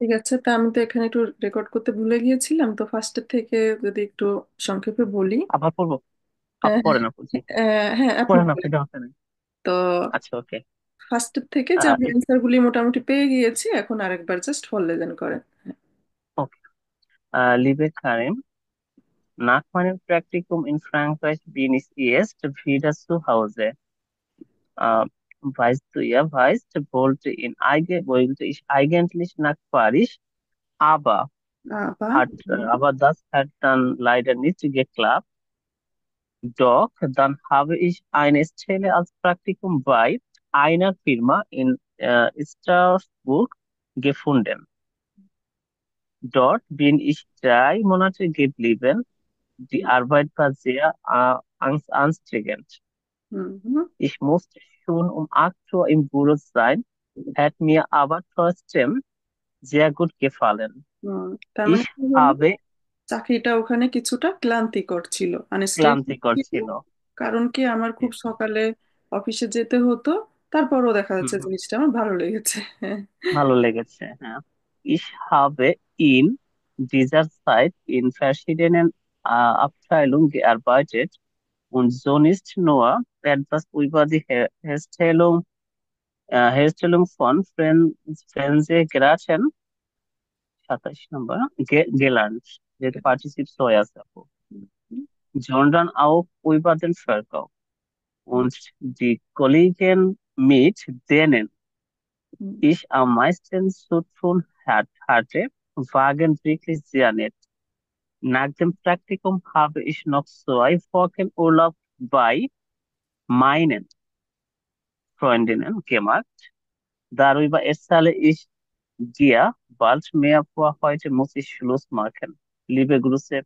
ঠিক আছে, তা আমি তো এখানে একটু রেকর্ড করতে ভুলে গিয়েছিলাম, তো ফার্স্টের থেকে যদি একটু সংক্ষেপে বলি। আবার পড়বো? হ্যাঁ, পড়ে না বুঝি। হ্যাঁ, আপনি পড়ে না, বলেন। সমস্যা নেই। তো আচ্ছা, ওকে। ফার্স্টের থেকে যে আমি অ্যান্সার গুলি মোটামুটি পেয়ে গিয়েছি, এখন আরেকবার জাস্ট ফরলেজেন করেন। ওকে। Liebe Karim, nach meinem Praktikum in Frankreich bin ich jetzt wieder zu Hause. Wollte ich eigentlich nach Paris, aber আবার das hat dann leider nicht geklappt. Doch dann habe ich eine Stelle als Praktikum bei einer Firma in Straßburg gefunden. Dort bin ich 3 Monate geblieben. Die Arbeit war sehr anstrengend. Hmm hmm Ich musste schon um 8 Uhr im Büro sein, hat mir aber trotzdem sehr gut gefallen. হুম, তার মানে Ich কি হলো, habe চাকরিটা ওখানে কিছুটা ক্লান্তিকর ছিল, unstable ক্লান্তিকর ছিল। ছিল। কারণ কি, আমার জি, খুব সকালে অফিসে যেতে হতো। তারপরও দেখা হুম যাচ্ছে হুম, জিনিসটা আমার ভালো লেগেছে। হ্যাঁ। ভালো লেগেছে, হ্যাঁ। Ich habe in dieser Zeit in verschiedenen Abteilungen gearbeitet und so nicht nur etwas über die Herstellung von Fernsehgeräten, 27 number, gelernt, যেহেতু পার্টিসিপস হয়ে আছে আপু, sondern auch über den Verkauf. Und die Kollegen, mit denen ich am meisten zu tun hatte, waren wirklich sehr nett. Nach dem Praktikum habe ich noch 2 Wochen Urlaub bei meinen Freundinnen gemacht. Darüber erzähle ich dir bald mehr. Vor heute muss ich Schluss machen. Liebe Grüße,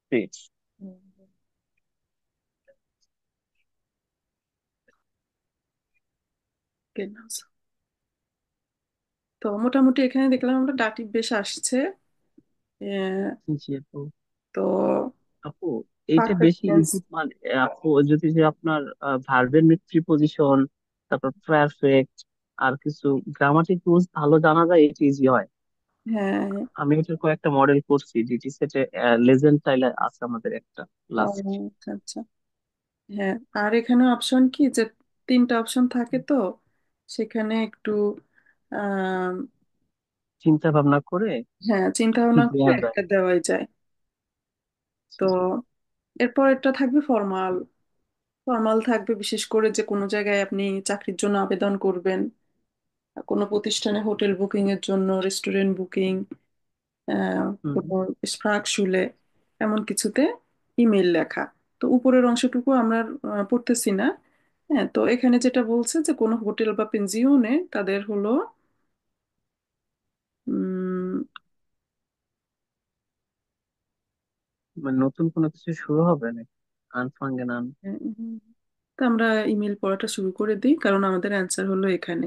Fritz. তো মোটামুটি এখানে দেখলাম আমরা দাটিভ বেশ আসছে। জি আপু। তো আপু, এইটা পারফেক্ট বেশি টেন্স। ইজি মানে, আপু যদি যে আপনার ভার্বের প্রিপোজিশন, তারপর পারফেক্ট, আর কিছু গ্রামাটিক রুলস ভালো জানা যায়, এটা ইজি হয়। হ্যাঁ। আমি এটার কয়েকটা মডেল করছি ডিটি সেটে। লেজেন্ড টাইলে আছে আমাদের একটা ও, লাস্ট। আচ্ছা আচ্ছা। হ্যাঁ, আর এখানে অপশন কি যে তিনটা অপশন থাকে, তো সেখানে একটু আহ চিন্তা ভাবনা করে হ্যাঁ, চিন্তা ভাবনা করে দেয়া যায়। একটা দেওয়াই যায়। তো জি। এরপর একটা থাকবে ফর্মাল। ফর্মাল থাকবে বিশেষ করে যে কোনো জায়গায় আপনি চাকরির জন্য আবেদন করবেন, কোনো প্রতিষ্ঠানে হোটেল বুকিং এর জন্য, রেস্টুরেন্ট বুকিং, হুম। কোনো স্প্রাক শুলে, এমন কিছুতে ইমেল লেখা। তো উপরের অংশটুকু আমরা পড়তেছি না। হ্যাঁ, তো এখানে যেটা বলছে যে কোনো হোটেল বা পেনজিওনে তাদের হলো উম, মানে নতুন কোনো কিছু শুরু হবে নাকি? আনফাঙ্গেন আন। তো আমরা ইমেল পড়াটা শুরু করে দিই, কারণ আমাদের অ্যান্সার হলো এখানে।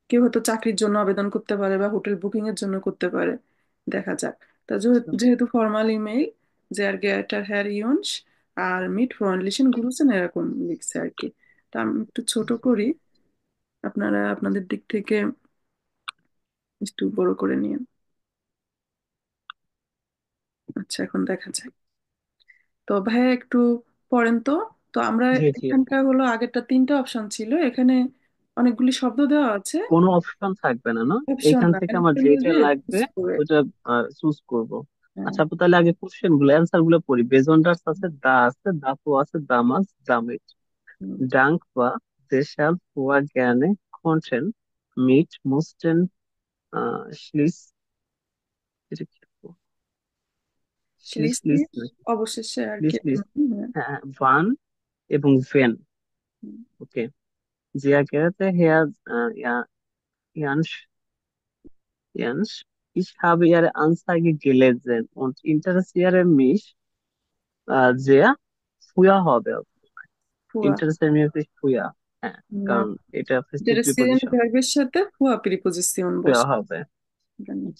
কেউ হয়তো চাকরির জন্য আবেদন করতে পারে বা হোটেল বুকিং এর জন্য করতে পারে। দেখা যাক। তা যেহেতু formal email, sehr geehrter Herr Junsch, আর মিট ফ্রেundlichen Grüßen এরকম লিখছে আর কি। তা আমি একটু ছোট করি, আপনারা আপনাদের দিক থেকে একটু বড় করে নিন। আচ্ছা, এখন দেখা যায়। তো ভাইয়া একটু পড়েন তো। তো আমরা জি জি আপু। এখানকার হলো আগেরটা তিনটা অপশন ছিল, এখানে অনেকগুলি শব্দ দেওয়া আছে। কোনো অপশন থাকবে না, না? অপশন এইখান না, থেকে মানে আমার তুমি যেটা যে লাগবে choose করে। ওইটা চুজ করব। হ্যাঁ। আচ্ছা আপু, তাহলে আগে কোশ্চেন গুলো, অ্যান্সার গুলো পড়ি। বেজন্ডার্স আছে, দা আছে, দাপু আছে, দামাস, দামিট, হুম। ডাঙ্ক বা দেশাল, হোয়া জ্ঞানে, কন্টেন, মিট, মুস্টেন, শ্লিস, এটা কি আপু? শ্লিস লিস ক্লিসিস নাকি? অবশেষে আর কি। শ্লিস লিস, হুম, হ্যাঁ, ভান এবং ভেন। হুম। ওকে। জিয়া গেরাতে হেয়া, ইয়া, ইয়ানস, ইয়ানস, ich habe ihre Anzeige gelesen und interessiere mich sehr, früher হবে। ফুয়া। interessiere mich হচ্ছে früher, হ্যাঁ, না, কারণ এটা এটা ফেস্টিভ রেসিডেন্ট প্রিপোজিশন। ভার্বের সাথে ফুয়া প্রিপোজিশন früher বসে। হবে।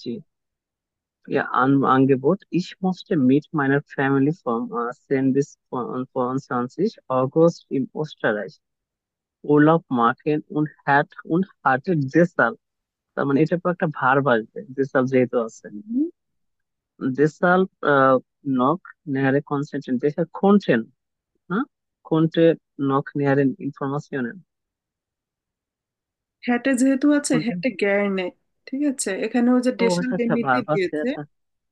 জি। Ja, Angebot. Ich musste mit meiner Familie vom 10 bis 25 August in Österreich Urlaub machen und hatte deshalb তার মানে এটা পর একটা ভার্ব আসবে, দিসাল যেহেতু আছে। হুম। দিসাল নক নেয়ারে কনসেন্ট্রেট দেশাল কোনটেন, হ্যাঁ, কোনটে নক নেয়ারে ইনফরমেশন, হ্যাটে যেহেতু আছে, কোনটেন। হ্যাটে গ্যার নেই। ঠিক আছে, এখানে ওই যে ও ডেশাল আচ্ছা আচ্ছা, এমনিতেই ভার্ব আছে, দিয়েছে। আচ্ছা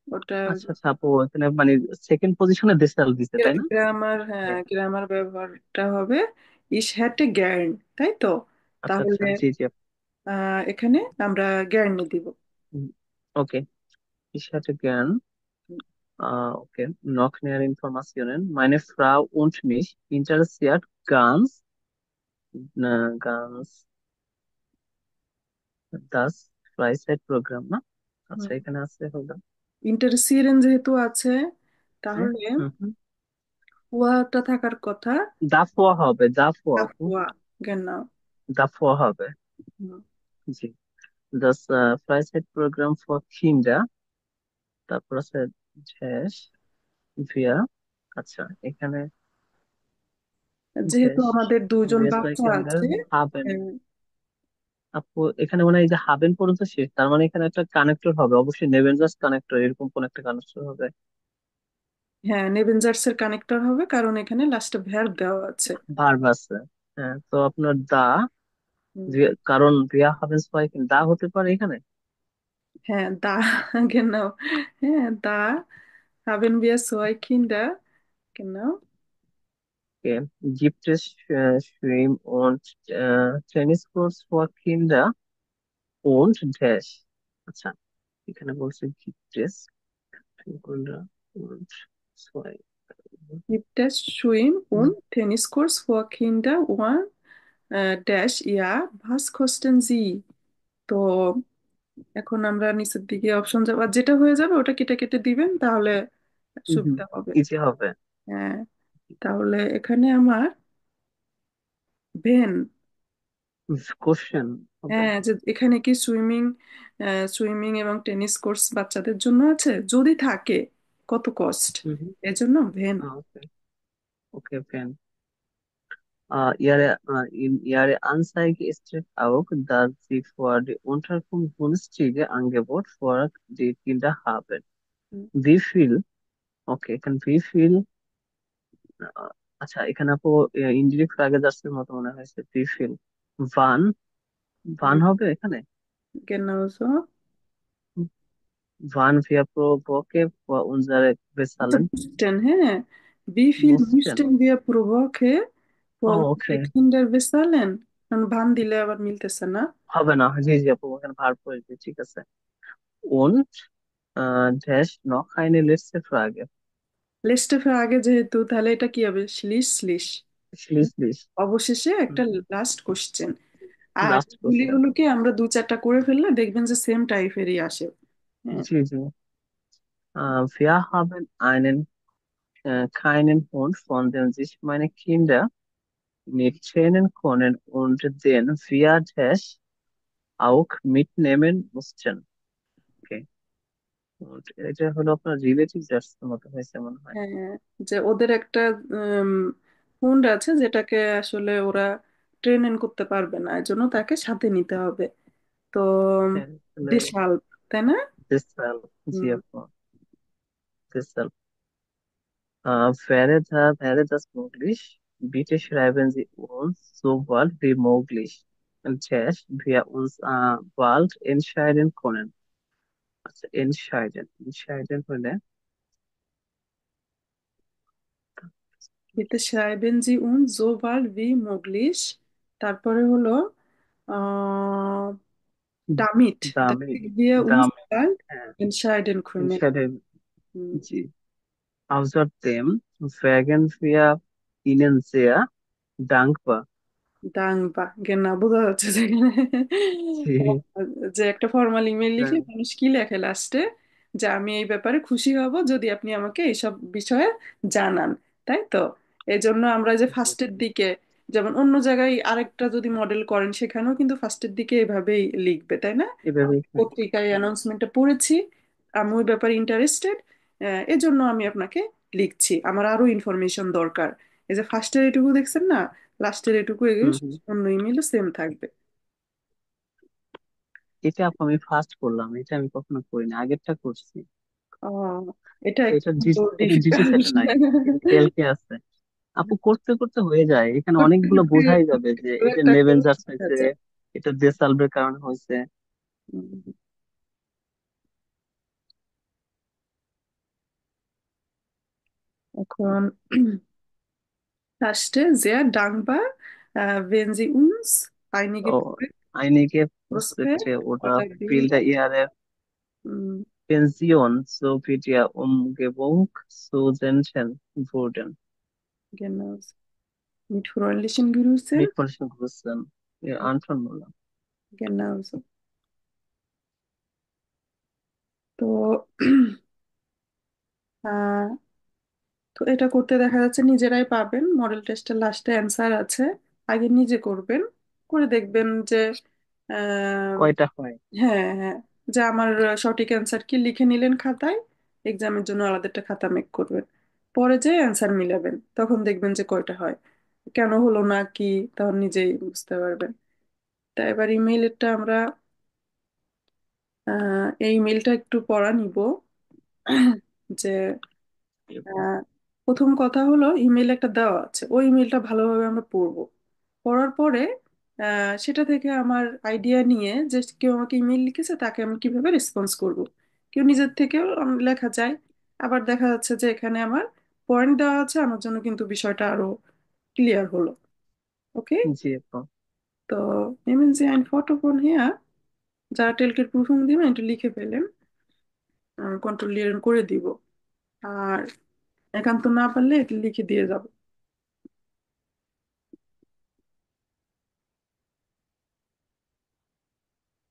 ওটা আচ্ছা আচ্ছা আপু, এখানে মানে সেকেন্ড পজিশনে দিসাল দিছে, তাই না? গ্রামার, হ্যাঁ, Okay. গ্রামার ব্যবহারটা হবে ইস হ্যাটে গ্যার্ন, তাই তো? আচ্ছা আচ্ছা, তাহলে জি জি আপু। এখানে আমরা গ্যার্ন দিব। ওকে, ich hätte gern, okay, noch mehr Informationen. Meine Frau und mich interessiert ganz das Freizeitprogramm, না? আচ্ছা, এখানে আছে হলো। ইন্টারসিয়েরেন যেহেতু আছে, হুম তাহলে হুম হুম। ওয়াটা থাকার কথা। davor হবে, davor আপু, ওয়া, genau। davor হবে। হুম। জি, das Freizeitprogramm für Kinder, তারপর আছে শেষ wir, আচ্ছা এখানে যেহেতু শেষ আমাদের দুজন wir zwei বাচ্চা Kinder আছে, haben। আহ, আপু এখানে মানে এই যে হাবেন পর্যন্ত শেষ, তার মানে এখানে একটা কানেক্টর হবে অবশ্যই, নেভেনজাস কানেক্টর, এরকম কোন একটা কানেক্টর হবে। হ্যাঁ, নেভেনজার্স এর কানেক্টর হবে, কারণ এখানে লাস্টে ভ্যার্ব দেওয়া আছে। ভার্ব আছে। হ্যাঁ, তো আপনার দা, হুম। কারণ বিয়া হাবেন সবাই দা হতে পারে এখানে। হ্যাঁ, দা, genau। হ্যাঁ, দা haben wir zwei Kinder, genau। Gibt es Schwimm- und Tenniskurs für Kinder und Dash, আচ্ছা এখানে বলছে gibt es Kinder und zwei। Gibt es Schwimm- und Tenniskurs für Kinder und dash yeah was kosten sie? তো এখন আমরা নিচের দিকে option যাব, আর যেটা হয়ে যাবে ওটা কেটে কেটে দিবেন, তাহলে হুম, সুবিধা হবে। ইজি হবে। হ্যাঁ, তাহলে এখানে আমার ভেন। কোশ্চেন হবে। হ্যাঁ, যে এখানে কি সুইমিং, সুইমিং এবং টেনিস কোর্স বাচ্চাদের জন্য আছে, যদি থাকে কত কস্ট, হুম, এজন্য ভেন। ওকে ওকে ফেন। In ihrer Anzeige steht auch, dass sie für die Unterkunft günstige Angebote für die Kinder haben. Wie viel? Okay, এখানে wie viel? আচ্ছা এখানে আপু ইনডিরেক্ট ফ্রাগেজার্সের মতো মনে হয়েছে, wie viel? Wann? Wann হবে এখানে? গেনাউজো। Wann wir pro Woche für unsere আচ্ছা, bezahlen বুঝছেন, হ্যাঁ, wie viel mussten? müssten wir pro Woche für unsere ওকে, Kinder bezahlen? কারণ ভান দিলে আবার মিলতেছে না। হবে না, জি জি আপু, এখানে ভার্ব হয়েছে, ঠিক আছে। Und dash noch eine letzte Frage. লেস্টেফে আগে যেহেতু, তাহলে এটা কি হবে, শ্লিশ শ্লিশ। Schließlich, অবশেষে একটা লাস্ট কোশ্চেন। আর লাস্ট কোশ্চেন। এগুলিগুলোকে আমরা দু চারটা করে ফেললে দেখবেন যে সেম টাইপেরই আসে। হ্যাঁ। জি জি। Wir haben keinen Hund, von dem sich meine Kinder nicht trennen können und den wir das auch mitnehmen mussten. Okay. Und এটা হলো আপনার রিলেটিভস মতো হয়েছে মনে হয়। হ্যাঁ, যে ওদের একটা হুন্ড আছে, যেটাকে আসলে ওরা ট্রেন করতে পারবে না, এজন্য তাকে সাথে নিতে হবে। তো হ্যাঁ, তাহলে বিশাল, তাই না? deshalb, জি হুম। আপু, deshalb. Wäre das möglich? Bitte schreiben Sie uns so bald wie möglich, dass wir uns bald entscheiden können. আচ্ছা entscheiden হলে Bitte schreiben Sie uns so bald wie möglich। তারপরে হলো আহ damit, দামি, damit wir uns দামি, bald হ্যাঁ entscheiden können। entscheiden, হুম। জি। Außerdem wären wir Ihnen sehr dankbar. দাংবা, না বোঝা যাচ্ছে যে এখানে জি, যে একটা ফর্মাল ইমেল লিখলে দাম, মানুষ কি লেখে লাস্টে, যে আমি এই ব্যাপারে খুশি হব যদি আপনি আমাকে এইসব বিষয়ে জানান, তাই তো? এই জন্য আমরা যে জি, ফার্স্টের দিকে, যেমন অন্য জায়গায় আরেকটা যদি মডেল করেন, সেখানেও কিন্তু ফার্স্টের দিকে এভাবেই লিখবে, তাই না? এভাবেই হয়। পত্রিকায় অ্যানাউন্সমেন্টটা পড়েছি, আমি ওই ব্যাপারে ইন্টারেস্টেড, এজন্য আমি আপনাকে লিখছি, আমার আরো ইনফরমেশন দরকার। এই যে ফার্স্টের এটুকু দেখছেন না, লাস্টের এটুকু এগুলো হুম হুম। অন্য ইমেলও সেম থাকবে। এটা আপু আমি ফার্স্ট করলাম, এটা আমি কখনো করিনি, আগেরটা করছি। আহ, এটা এটা একটু এটা জিসি ডিফিকাল্ট। সেটে নাই, কিন্তু ক্যালকে আছে। আপু করতে করতে হয়ে যায়, এখানে অনেকগুলো বোঝাই যাবে যে এটা একটা লেভেল করে জাস্ট দেখা হয়েছে, যায়। এটা ডেসালভের কারণে হয়েছে। উম, এখন Herrschte sehr dankbar, wenn Sie uns einige ও, einige Prospekt Prospekte oder oder Bilder Bilder ihrer mm, Pension sowie der Umgebung zu senden wurden. genau, mit freundlichen Grüßen. Mit freundlichen Grüßen, Ihr Anton Müller. Genau so. তো আহ, তো এটা করতে দেখা যাচ্ছে নিজেরাই পাবেন, model টেস্টের লাস্টে অ্যান্সার আছে, আগে নিজে করবেন, করে দেখবেন যে আহ, কয়টা হয়? হ্যাঁ হ্যাঁ, যে আমার সঠিক অ্যান্সার কি লিখে নিলেন খাতায়, এক্সামের জন্য আলাদা একটা খাতা মেক করবেন, পরে যে অ্যান্সার মিলাবেন, তখন দেখবেন যে কয়টা হয়, কেন হলো না কি, তখন নিজেই বুঝতে পারবেন। তা এবার ইমেইলটা আমরা এই ইমেইলটা একটু পড়া নিব। যে আহ, প্রথম কথা হলো ইমেল একটা দেওয়া আছে, ওই ইমেলটা ভালোভাবে আমরা পড়বো, পড়ার পরে সেটা থেকে আমার আইডিয়া নিয়ে যে কেউ আমাকে ইমেল লিখেছে তাকে আমি কিভাবে রেসপন্স করব, কেউ নিজের থেকেও লেখা যায়। আবার দেখা যাচ্ছে যে এখানে আমার পয়েন্ট দেওয়া আছে, আমার জন্য কিন্তু বিষয়টা আরো ক্লিয়ার হলো। ওকে, জি আপু। তো nehmen Sie ein Foto von hier, যারা টেলকের প্রুফিং দিবেন একটু লিখে ফেলেন, কন্ট্রোল করে দিব। আর একান্ত না পারলে এটা লিখে দিয়ে যাব।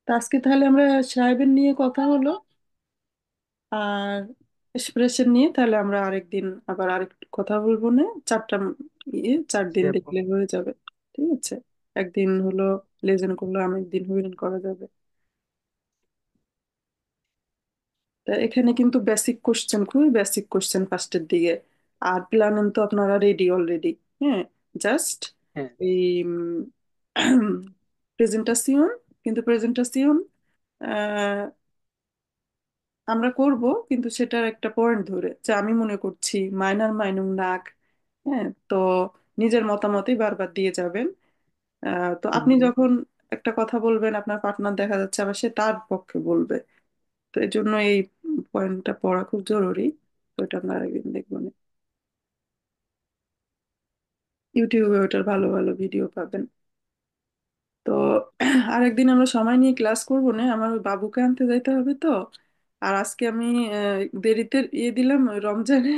তো আজকে তাহলে আমরা সাহেবের নিয়ে কথা হলো, আর এক্সপ্রেশন নিয়ে তাহলে আমরা আরেকদিন আবার আরেক কথা বলবো না, চারটা 4 দিন জি আপু। দেখলে হয়ে যাবে। ঠিক আছে, একদিন হলো লেজেন করলো, আমি একদিন হুইলেন করা যাবে। তা এখানে কিন্তু বেসিক কোশ্চেন, খুবই বেসিক কোশ্চেন ফার্স্টের দিকে, আর প্ল্যান তো আপনারা রেডি অলরেডি। হ্যাঁ, জাস্ট হ্যাঁ। এই প্রেজেন্টাসিয়ন, কিন্তু প্রেজেন্টাসিয়ন আমরা করব, কিন্তু সেটার একটা পয়েন্ট ধরে যে আমি মনে করছি মাইনার মাইনুম নাক। হ্যাঁ, তো নিজের মতামতই বারবার দিয়ে যাবেন। তো হুম আপনি হুম। যখন একটা কথা বলবেন আপনার পার্টনার দেখা যাচ্ছে আবার সে তার পক্ষে বলবে, তো এই জন্য এই পয়েন্টটা পড়া খুব জরুরি। তো এটা আমরা আরেকদিন দেখবো না। ইউটিউবে ওটার ভালো ভালো ভিডিও পাবেন। তো আরেকদিন আমরা সময় নিয়ে ক্লাস করবো না, আমার ওই বাবুকে আনতে যাইতে হবে তো। আর আজকে আমি দেরিতে দিলাম ওই রমজানে।